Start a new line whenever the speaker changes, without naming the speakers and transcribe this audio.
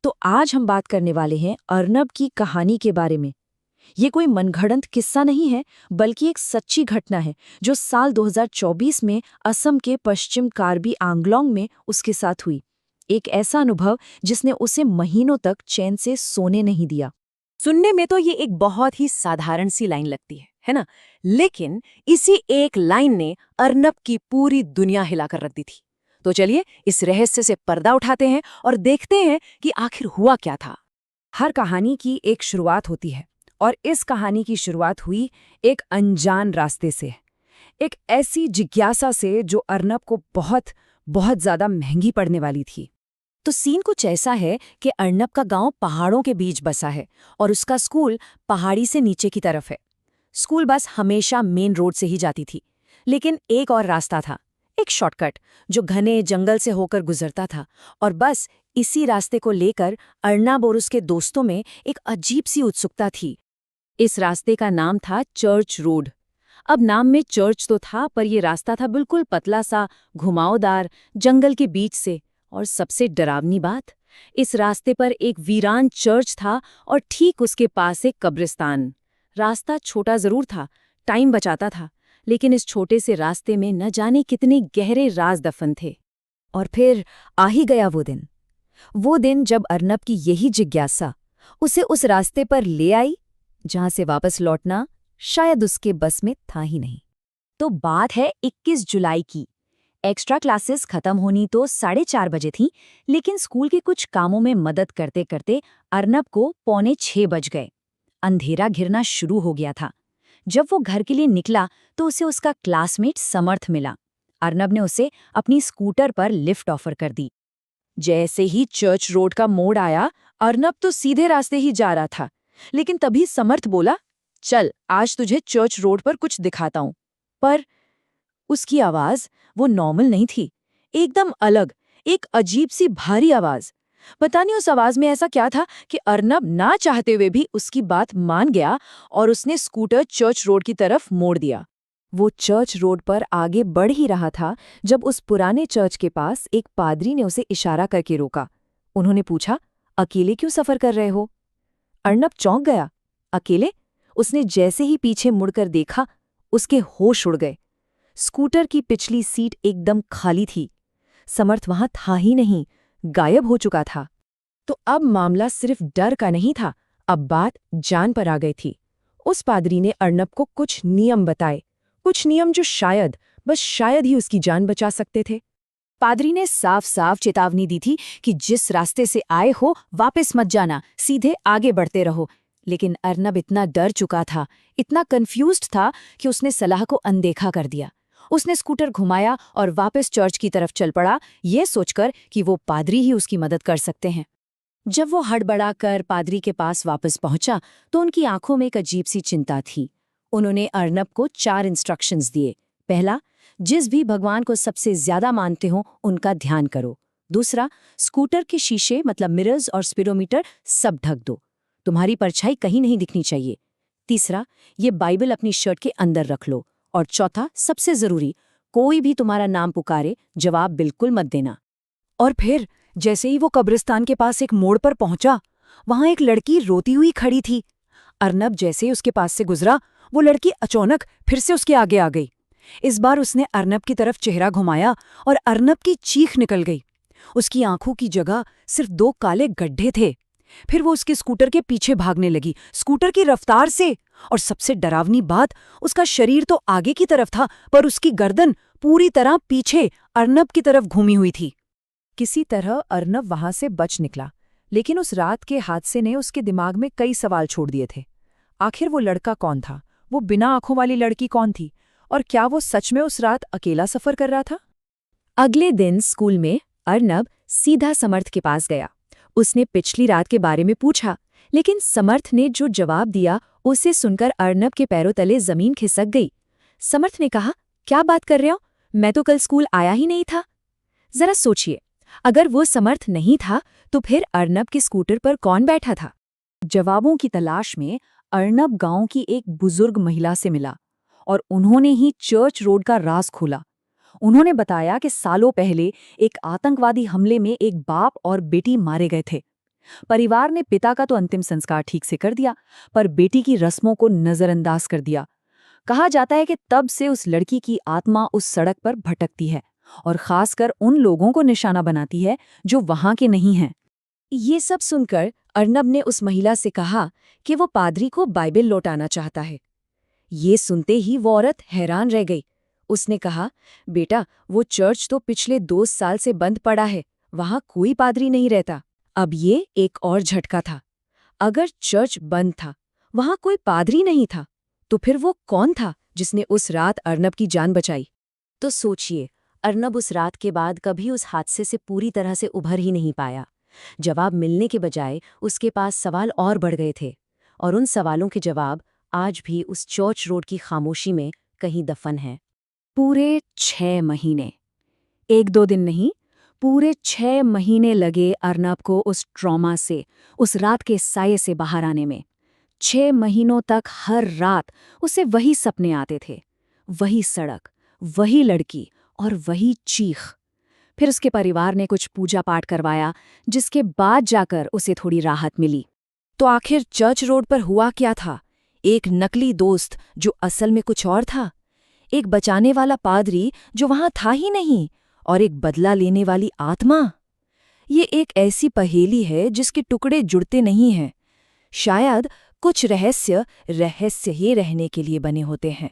तो आज हम बात करने वाले हैं अर्नब की कहानी के बारे में। ये कोई मनगढ़ंत किस्सा नहीं है, बल्कि एक सच्ची घटना है जो साल 2024 में असम के पश्चिम कार्बी आंगलोंग में उसके साथ हुई। एक ऐसा अनुभव जिसने उसे महीनों तक चैन से सोने नहीं दिया।
सुनने में तो ये एक बहुत ही साधारण सी लाइन लगती है ना? लेकिन इसी एक लाइन ने अर्नब की पूरी दुनिया हिलाकर रख दी थी। तो चलिए इस रहस्य से पर्दा उठाते हैं और देखते हैं कि आखिर हुआ क्या था।
हर कहानी की एक शुरुआत होती है और इस कहानी की शुरुआत हुई एक अनजान रास्ते से, एक ऐसी जिज्ञासा से जो अर्नब को बहुत बहुत ज्यादा महंगी पड़ने वाली थी।
तो सीन कुछ ऐसा है कि अर्नब का गांव पहाड़ों के बीच बसा है और उसका स्कूल पहाड़ी से नीचे की तरफ है। स्कूल बस हमेशा मेन रोड से ही जाती थी, लेकिन एक और रास्ता था, एक शॉर्टकट जो घने जंगल से होकर गुजरता था। और बस इसी रास्ते को लेकर अर्नब और उसके दोस्तों में एक अजीब सी उत्सुकता थी। इस रास्ते का नाम था चर्च रोड। अब नाम में चर्च तो था, पर यह रास्ता था बिल्कुल पतला सा, घुमावदार, जंगल के बीच से। और सबसे डरावनी बात, इस रास्ते पर एक वीरान चर्च था और ठीक उसके पास एक कब्रिस्तान। रास्ता छोटा जरूर था, टाइम बचाता था, लेकिन इस छोटे से रास्ते में न जाने कितने गहरे राज दफन थे।
और फिर आ ही गया वो दिन जब अर्नब की यही जिज्ञासा उसे उस रास्ते पर ले आई जहां से वापस लौटना शायद उसके बस में था ही नहीं। तो बात है 21 जुलाई की। एक्स्ट्रा क्लासेस खत्म होनी तो 4:30 बजे थी, लेकिन स्कूल के कुछ कामों में मदद करते करते अर्नब को 5:45 बज गए। अंधेरा घिरना शुरू हो गया था। जब वो घर के लिए निकला तो उसे उसका क्लासमेट समर्थ मिला। अर्नब ने उसे अपनी स्कूटर पर लिफ्ट ऑफर कर दी। जैसे ही चर्च रोड का मोड़ आया, अर्नब तो सीधे रास्ते ही जा रहा था, लेकिन तभी समर्थ बोला, चल आज तुझे चर्च रोड पर कुछ दिखाता हूं। पर उसकी आवाज वो नॉर्मल नहीं थी, एकदम अलग, एक अजीब सी भारी आवाज। पता नहीं उस आवाज में ऐसा क्या था कि अर्नब ना चाहते हुए भी उसकी बात मान गया और उसने स्कूटर चर्च रोड की तरफ मोड़ दिया। वो चर्च रोड पर आगे बढ़ ही रहा था जब उस पुराने चर्च के पास एक पादरी ने उसे इशारा करके रोका। उन्होंने पूछा, अकेले क्यों सफर कर रहे हो? अर्नब चौंक गया। अकेले? उसने जैसे ही पीछे मुड़कर देखा, उसके होश उड़ गए। स्कूटर की पिछली सीट एकदम खाली थी। समर्थ वहां था ही नहीं, गायब हो चुका था। तो अब मामला सिर्फ डर का नहीं था, अब बात जान पर आ गई थी। उस पादरी ने अर्नब को कुछ नियम बताए, कुछ नियम जो शायद, बस शायद ही उसकी जान बचा सकते थे। पादरी ने साफ साफ चेतावनी दी थी कि जिस रास्ते से आए हो वापस मत जाना, सीधे आगे बढ़ते रहो। लेकिन अर्नब इतना डर चुका था, इतना कंफ्यूज्ड था कि उसने सलाह को अनदेखा कर दिया। उसने स्कूटर घुमाया और वापस चर्च की तरफ चल पड़ा, ये सोचकर कि वो पादरी ही उसकी मदद कर सकते हैं। जब वो हड़बड़ाकर पादरी के पास वापस पहुंचा तो उनकी आंखों में एक अजीब सी चिंता थी। उन्होंने अर्नब को 4 इंस्ट्रक्शंस दिए। पहला, जिस भी भगवान को सबसे ज्यादा मानते हो उनका ध्यान करो। दूसरा, स्कूटर के शीशे मतलब मिरर्स और स्पीडोमीटर सब ढक दो, तुम्हारी परछाई कहीं नहीं दिखनी चाहिए। तीसरा, ये बाइबल अपनी शर्ट के अंदर रख लो। और चौथा, सबसे जरूरी, कोई भी तुम्हारा नाम पुकारे जवाब बिल्कुल मत देना। और फिर जैसे ही वो कब्रिस्तान के पास एक मोड़ पर पहुंचा, वहां एक लड़की रोती हुई खड़ी थी। अर्नब जैसे ही उसके पास से गुजरा, वो लड़की अचानक फिर से उसके आगे आ गई। इस बार उसने अर्नब की तरफ चेहरा घुमाया और अर्नब की चीख निकल गई। उसकी आंखों की जगह सिर्फ 2 काले गड्ढे थे। फिर वो उसके स्कूटर के पीछे भागने लगी, स्कूटर की रफ्तार से। और सबसे डरावनी बात, उसका शरीर तो आगे की तरफ था, पर उसकी गर्दन पूरी तरह पीछे अर्नब की तरफ घूमी हुई थी। किसी तरह अर्नब वहां से बच निकला, लेकिन उस रात के हादसे ने उसके दिमाग में कई सवाल छोड़ दिए थे। आखिर वो लड़का कौन था? वो बिना आंखों वाली लड़की कौन थी? और क्या वो सच में उस रात अकेला सफर कर रहा था? अगले दिन स्कूल में अर्नब सीधा समर्थ के पास गया। उसने पिछली रात के बारे में पूछा, लेकिन समर्थ ने जो जवाब दिया उसे सुनकर अर्नब के पैरों तले जमीन खिसक गई। समर्थ ने कहा, क्या बात कर रहे हो? मैं तो कल स्कूल आया ही नहीं था। जरा सोचिए, अगर वो समर्थ नहीं था तो फिर अर्नब के स्कूटर पर कौन बैठा था? जवाबों की तलाश में अर्नब गांव की एक बुजुर्ग महिला से मिला और उन्होंने ही चर्च रोड का राज खोला। उन्होंने बताया कि सालों पहले एक आतंकवादी हमले में एक बाप और बेटी मारे गए थे।
परिवार ने पिता का तो अंतिम संस्कार ठीक से कर दिया, पर बेटी की रस्मों को नजरअंदाज कर दिया। कहा जाता है कि तब से उस लड़की की आत्मा उस सड़क पर भटकती है और खासकर उन लोगों को निशाना बनाती है जो वहां के नहीं हैं।
ये सब सुनकर अर्नब ने उस महिला से कहा कि वो पादरी को बाइबल लौटाना चाहता है। ये सुनते ही वो औरत हैरान रह गई। उसने कहा, बेटा, वो चर्च तो पिछले 2 साल से बंद पड़ा है, वहां कोई पादरी नहीं रहता। अब ये एक और झटका था। अगर चर्च बंद था, वहां कोई पादरी नहीं था, तो फिर वो कौन था जिसने उस रात अर्नब की जान बचाई? तो सोचिए, अर्नब उस रात के बाद कभी उस हादसे से पूरी तरह से उभर ही नहीं पाया। जवाब मिलने के बजाय उसके पास सवाल और बढ़ गए थे, और उन सवालों के जवाब आज भी उस चर्च रोड की खामोशी में कहीं दफन हैं।
पूरे 6 महीने, 1-2 दिन नहीं, पूरे 6 महीने लगे अर्नब को उस ट्रॉमा से, उस रात के साये से बाहर आने में। 6 महीनों तक हर रात उसे वही सपने आते थे, वही सड़क, वही लड़की और वही चीख। फिर उसके परिवार ने कुछ पूजा पाठ करवाया, जिसके बाद जाकर उसे थोड़ी राहत मिली।
तो आखिर चर्च रोड पर हुआ क्या था? एक नकली दोस्त जो असल में कुछ और था, एक बचाने वाला पादरी जो वहां था ही नहीं, और एक बदला लेने वाली आत्मा। ये एक ऐसी पहेली है जिसके टुकड़े जुड़ते नहीं हैं। शायद कुछ रहस्य ही रहने के लिए बने होते हैं।